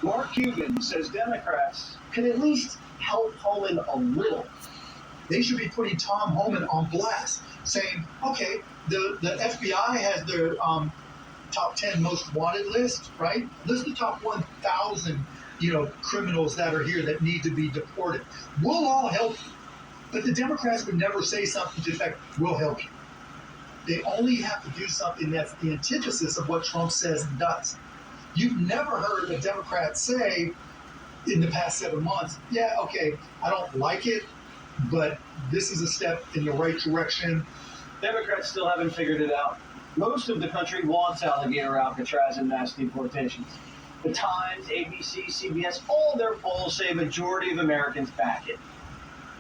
Mark Cuban says Democrats could at least help Homan a little. They should be putting Tom Homan on blast, saying, okay, the FBI has their top 10 most wanted list, right? List the top 1,000, criminals that are here that need to be deported. We'll all help you. But the Democrats would never say something to the effect, we'll help you. They only have to do something that's the antithesis of what Trump says and does. You've never heard a Democrat say in the past 7 months, yeah, okay, I don't like it, but this is a step in the right direction. Democrats still haven't figured it out. Most of the country wants alligator Alcatraz and mass deportations. The Times, ABC, CBS, all their polls say a majority of Americans back it.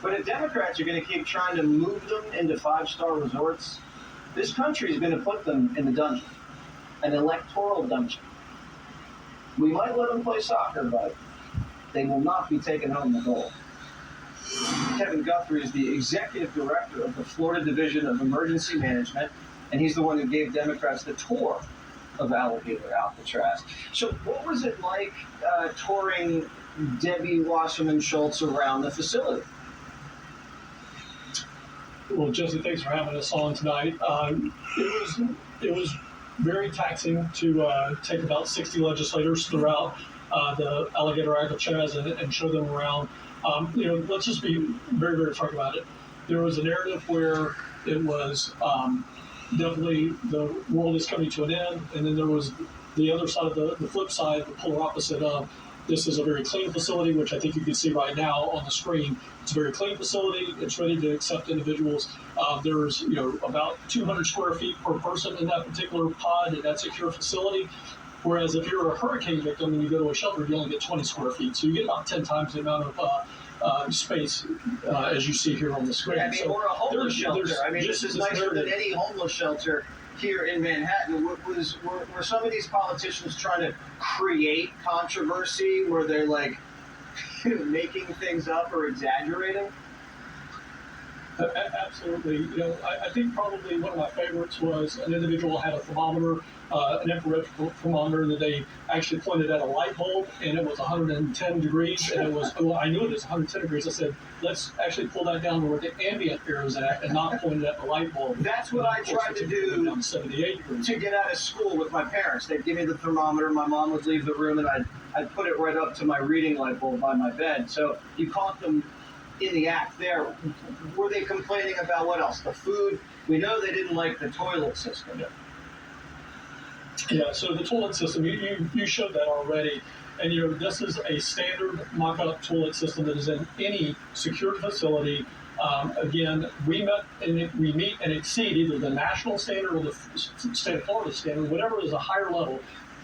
But if Democrats are going to keep trying to move them into five-star resorts, this country is going to put them in the dungeon, an electoral dungeon. We might let them play soccer, but they will not be taking home the gold. Kevin Guthrie is the executive director of the Florida Division of Emergency Management, and he's the one who gave Democrats the tour of alligator Alcatraz. So what was it like touring Debbie Wasserman Schultz around the facility? Well, Jesse, thanks for having us on tonight. It was very taxing to take about 60 legislators throughout the alligator Alcatraz and show them around. Let's just be very, very frank about it. There was a narrative where it was definitely the world is coming to an end, and then there was the other side of the flip side, the polar opposite of this is a very clean facility, which I think you can see right now on the screen. It's a very clean facility. It's ready to accept individuals. There's about 200 square feet per person in that particular pod, and that's a secure facility. Whereas if you're a hurricane victim and you go to a shelter, you only get 20 square feet. So you get about 10 times the amount of space as you see here on the screen. Or a homeless shelter. This is nicer than any homeless shelter here in Manhattan. Were some of these politicians trying to create controversy? Were they making things up or exaggerating? Absolutely. I think probably one of my favorites was an individual had a thermometer, an infrared thermometer that they actually pointed at a light bulb, and it was 110 degrees, and I knew it was 110 degrees. I said, let's actually pull that down to where the ambient air is at and not point it at the light bulb. That's what I tried to do down to 78 degrees. To get out of school with my parents. They'd give me the thermometer, my mom would leave the room, and I'd put it right up to my reading light bulb by my bed. So you caught them in the act there. Were they complaining about what else? The food? We know they didn't like the toilet system. Yeah, so the toilet system, you showed that already. And this is a standard mock-up toilet system that is in any secured facility. Again, we meet and exceed either the national standard or the state of Florida standard, whatever is a higher level,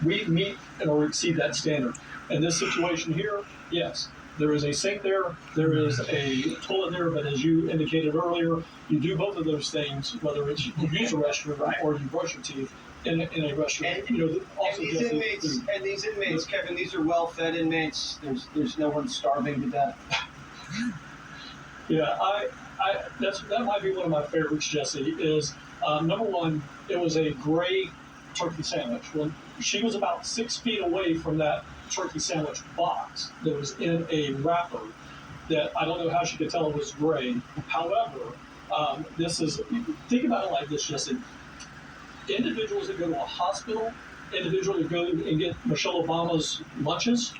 we meet or exceed that standard. In this situation here, yes, there is a sink there, there is a toilet there, but as you indicated earlier, you do both of those things, whether it's you use a restroom or you brush your teeth in a restroom. And these inmates, Kevin, these are well-fed inmates. There's no one starving to death. Yeah, that might be one of my favorites, Jesse, is number one, it was a gray turkey sandwich. When she was about 6 feet away from that turkey sandwich box that was in a wrapper that I don't know how she could tell it was gray. However, think about it like this, Jesse. Individuals that go to a hospital, individuals that go and get Michelle Obama's lunches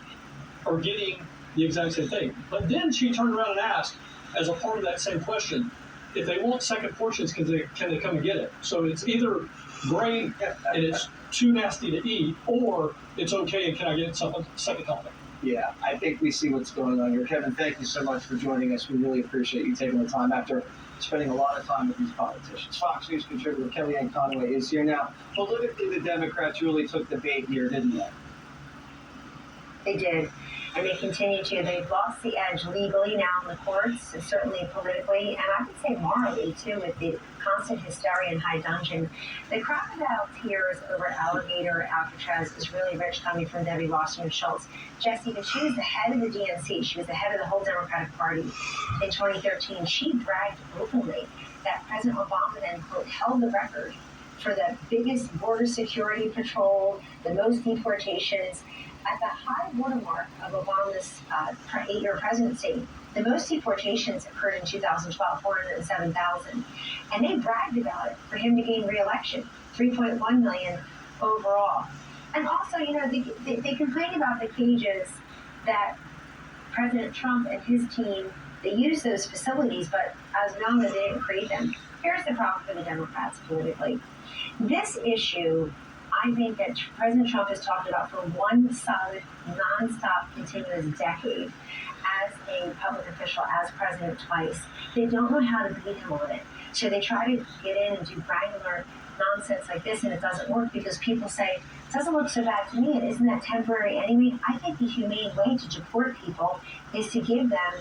are getting the exact same thing. But then she turned around and asked, as a part of that same question, if they want second portions, can they come and get it? So it's either gray and it's too nasty to eat, or it's okay and can I get second helping? Yeah, I think we see what's going on here. Kevin, thank you so much for joining us. We really appreciate you taking the time after spending a lot of time with these politicians. Fox News contributor Kellyanne Conway is here now. Politically, the Democrats really took the bait here, didn't they? They did. And they continue to. They've lost the edge legally now in the courts, and certainly politically, and I would say morally, too, with the constant hysteria in High Dungeon. The crocodile tears over alligator Alcatraz is really rich, coming from Debbie Wasserman Schultz. Jesse, but she was the head of the DNC. She was the head of the whole Democratic Party in 2013. She bragged openly that President Obama then, quote, held the record for the biggest border security patrol, the most deportations. at the high watermark of Obama's 8-year presidency. The most deportations occurred in 2012, 407,000. And they bragged about it for him to gain re-election, 3.1 million overall. And also, they complain about the cages that President Trump and his team, they use those facilities, but as known that they didn't create them. Here's the problem for the Democrats politically. This issue, I think that President Trump has talked about for one solid, nonstop, continuous decade as a public official, as president twice. They don't know how to beat him on it. So they try to get in and do granular nonsense like this, and it doesn't work because people say, it doesn't look so bad to me, and isn't that temporary anyway? I think the humane way to deport people is to give them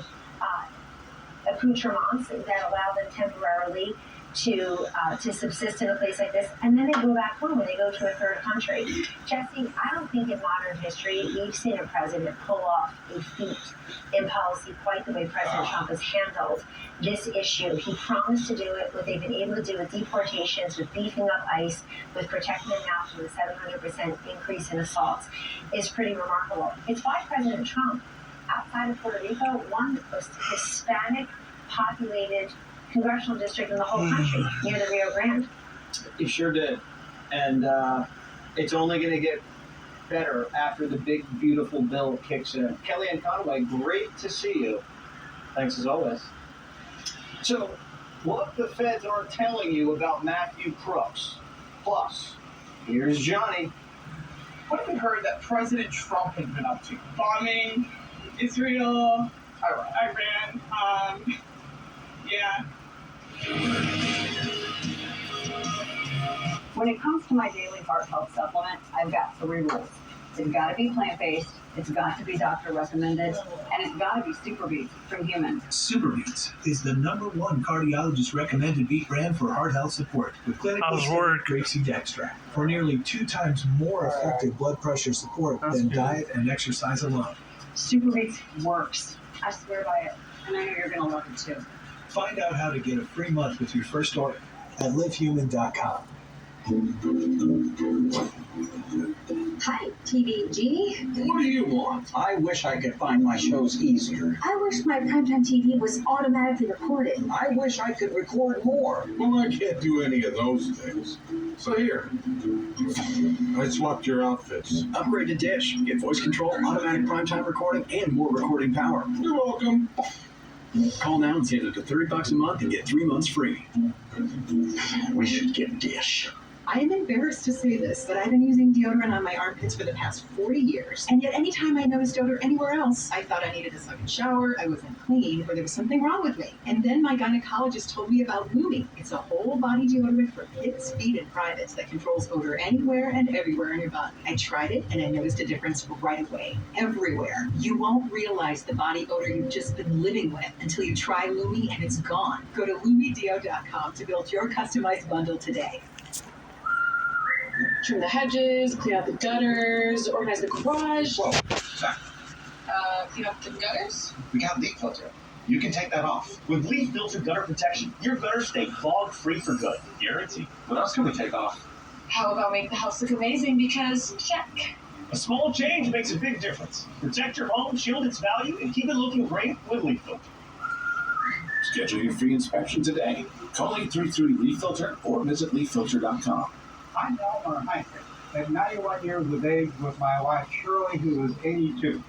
accoutrements that allow them temporarily to subsist in a place like this, and then they go back home and they go to a third country. Jesse, I don't think in modern history we've seen a president pull off a feat in policy quite the way President Trump has handled this issue. He promised to do it, what they've been able to do with deportations, with beefing up ICE, with protecting them now from the 700% increase in assaults is pretty remarkable. It's why President Trump, outside of Puerto Rico, won the most Hispanic populated congressional district in the whole country, near the Rio Grande. He sure did. And it's only going to get better after the big, beautiful bill kicks in. Kellyanne Conway, great to see you. Thanks as always. So, what the feds aren't telling you about Matthew Crooks. Plus, here's Johnny. What have we heard that President Trump has been up to? Bombing Israel, Iran, yeah. When it comes to my daily heart health supplement, I've got 3 rules. It's got to be plant-based, it's got to be doctor recommended, and it's got to be Super Beets from humans. Super Beets is the #1 cardiologist recommended beet brand for heart health support with clinically studied grapeseed extract for nearly 2 times more effective blood pressure support than diet and exercise alone. Super Beets works. I swear by it, and I know you're going to love it too. Find out how to get a free month with your first order at livehuman.com. Hi, TV Genie. What do you want? I wish I could find my shows easier. I wish my primetime TV was automatically recorded. I wish I could record more. Well, I can't do any of those things. So here, I swapped your outfits. Upgrade to Dish. Get voice control, automatic primetime recording, and more recording power. You're welcome. Call now and save up to $30 a month and get 3 months free. We should get Dish. I am embarrassed to say this, but I've been using deodorant on my armpits for the past 40 years. And yet anytime I noticed odor anywhere else, I thought I needed a second shower, I wasn't clean, or there was something wrong with me. And then my gynecologist told me about Lumi. It's a whole body deodorant for kids, feet, and privates that controls odor anywhere and everywhere in your body. I tried it and I noticed a difference right away. Everywhere. You won't realize the body odor you've just been living with until you try Lumi and it's gone. Go to LumiDeo.com to build your customized bundle today. Trim the hedges, clean out the gutters, organize the garage. Whoa, Zach. Clean up the gutters? We got leak filter. You can take that off. With leaf filter gutter protection, your gutters stay clog-free for good. Guaranteed. What else can we take off? How about make the house look amazing because check. A small change makes a big difference. Protect your home, shield its value, and keep it looking great with leaf filter. Schedule your free inspection today. Call 833-LEAF-FILTER or visit leaffilter.com. I'm Elmer Heinrich, at 91 years of age with my wife Shirley, who is 82.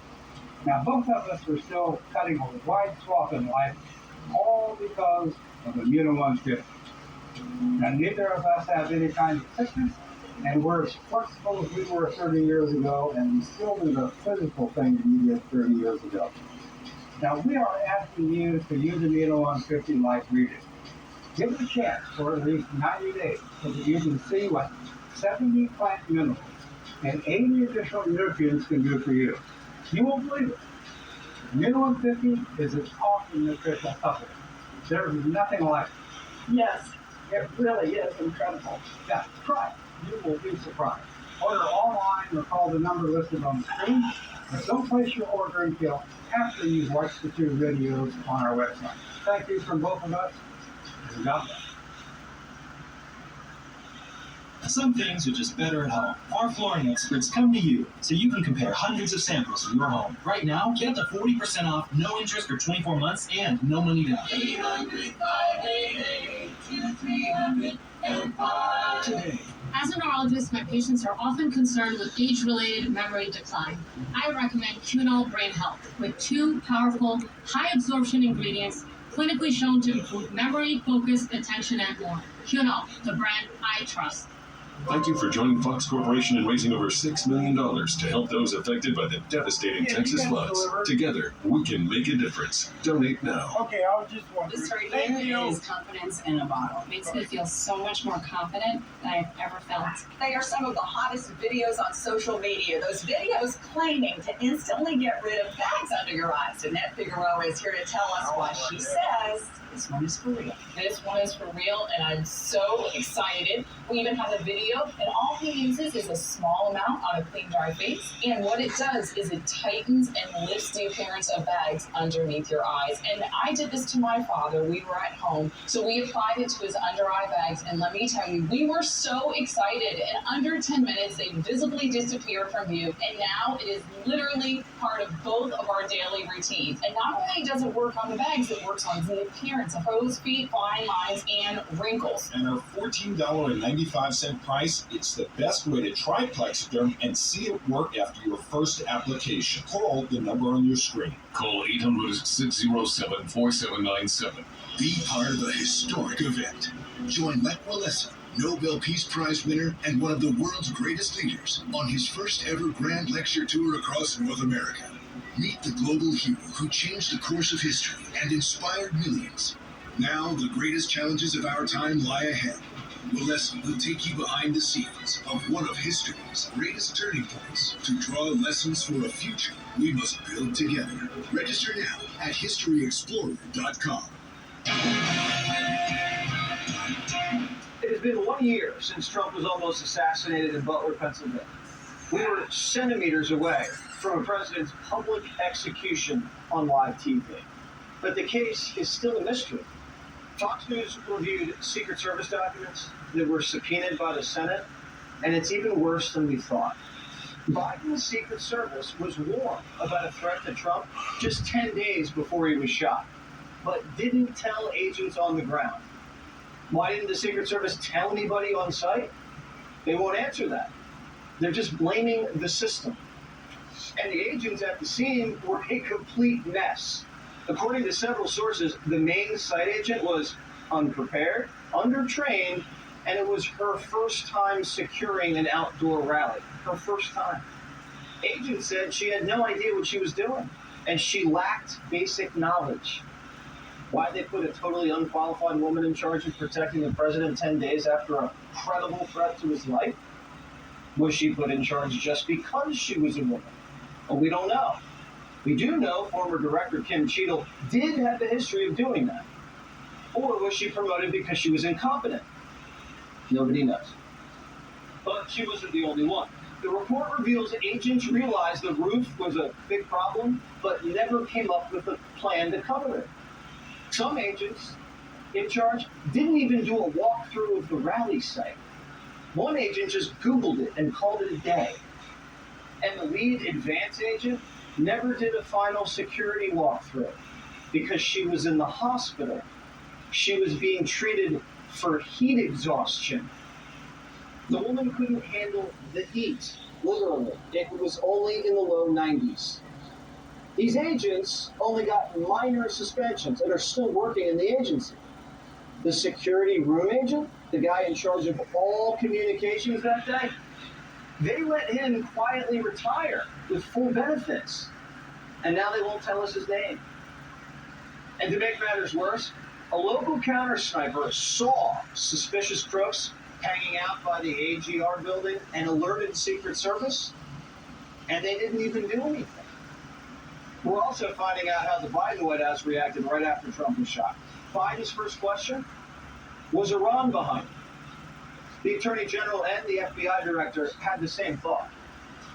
Now, both of us are still cutting a wide swath in life, all because of Immuno 150. Now, neither of us have any kind of sickness, and we're as flexible as we were 30 years ago, and we still do the physical things we did 30 years ago. Now, we are asking you to use Immuno 150 like we do. Give it a chance for at least 90 days so that you can see what 70 plant minerals and 80 additional nutrients can do for you. You won't believe it. Immuno 150 is an awesome nutritional supplement. There is nothing like it. Yes, it really is incredible. Yeah, try it. You will be surprised. Order online or call the number listed on the screen. But don't place your order until after you've watched the 2 videos on our website. Thank you from both of us. God bless. Some things are just better at home. Our flooring experts come to you so you can compare hundreds of samples in your home. Right now, get up to 40% off, no interest for 24 months, and no money down. 800-588-2300 today. As a neurologist, my patients are often concerned with age-related memory decline. I recommend Qunol Brain Health with 2 powerful, high-absorption ingredients clinically shown to improve memory, focus, attention, and more. Qunol, the brand I trust. Thank you for joining Fox Corporation in raising over $6 million to help those affected by the devastating Texas floods. Together, we can make a difference. Donate now. Okay, I was just wondering. This right here is confidence in a bottle. It makes me feel so much more confident than I've ever felt. They are some of the hottest videos on social media. Those videos claiming to instantly get rid of bags under your eyes. Annette Figueroa is here to tell us why she says this one is for real. This one is for real, and I'm so excited. We even have a video, and all he uses is a small amount on a clean, dry face. And what it does is it tightens and lifts the appearance of bags underneath your eyes. And I did this to my father. We were at home, so we applied it to his under-eye bags. And let me tell you, we were so excited. In under 10 minutes, they visibly disappeared from view. And now it is literally part of both of our daily routines. And not only does it work on the bags, it works on the appearance of crow's feet, fine lines, and wrinkles. And our $14.95 price, it's the best way to try Plexiderm and see it work after your first application. Call the number on your screen. Call 800-607-4797. Be part of a historic event. Join Lech Walesa, Nobel Peace Prize winner and one of the world's greatest leaders, on his first ever grand lecture tour across North America. Meet the global hero who changed the course of history and inspired millions. Now, the greatest challenges of our time lie ahead. Walesa will take you behind the scenes of one of history's greatest turning points to draw lessons for a future we must build together. Register now at historyexplorer.com. It has been 1 year since Trump was almost assassinated in Butler, Pennsylvania. We were centimeters away from a president's public execution on live TV. But the case is still a mystery. Fox News reviewed Secret Service documents that were subpoenaed by the Senate, and it's even worse than we thought. Biden's Secret Service was warned about a threat to Trump just 10 days before he was shot, but didn't tell agents on the ground. Why didn't the Secret Service tell anybody on site? They won't answer that. They're just blaming the system. And the agents at the scene were a complete mess. According to several sources, the main site agent was unprepared, undertrained, and it was her first time securing an outdoor rally. Her first time. Agents said she had no idea what she was doing, and she lacked basic knowledge. Why they put a totally unqualified woman in charge of protecting the president 10 days after a credible threat to his life? Was she put in charge just because she was a woman? Well, we don't know. We do know former Director Kim Cheadle did have a history of doing that. Or was she promoted because she was incompetent? Nobody knows. But she wasn't the only one. The report reveals agents realized the roof was a big problem, but never came up with a plan to cover it. Some agents in charge didn't even do a walkthrough of the rally site. One agent just Googled it and called it a day. And the lead advance agent never did a final security walkthrough because she was in the hospital. She was being treated for heat exhaustion. The woman couldn't handle the heat, literally. It was only in the low 90s. These agents only got minor suspensions and are still working in the agency. The security room agent, the guy in charge of all communications that day, they let him quietly retire with full benefits. And now they won't tell us his name. And to make matters worse, a local counter sniper saw suspicious crooks hanging out by the AGR building and alerted Secret Service, and they didn't even do anything. We're also finding out how the Biden White House reacted right after Trump was shot. Biden's first question, was Iran behind it? The Attorney General and the FBI Director had the same thought.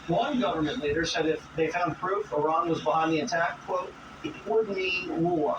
One government leader said if they found proof Iran was behind the attack, quote, it would mean war.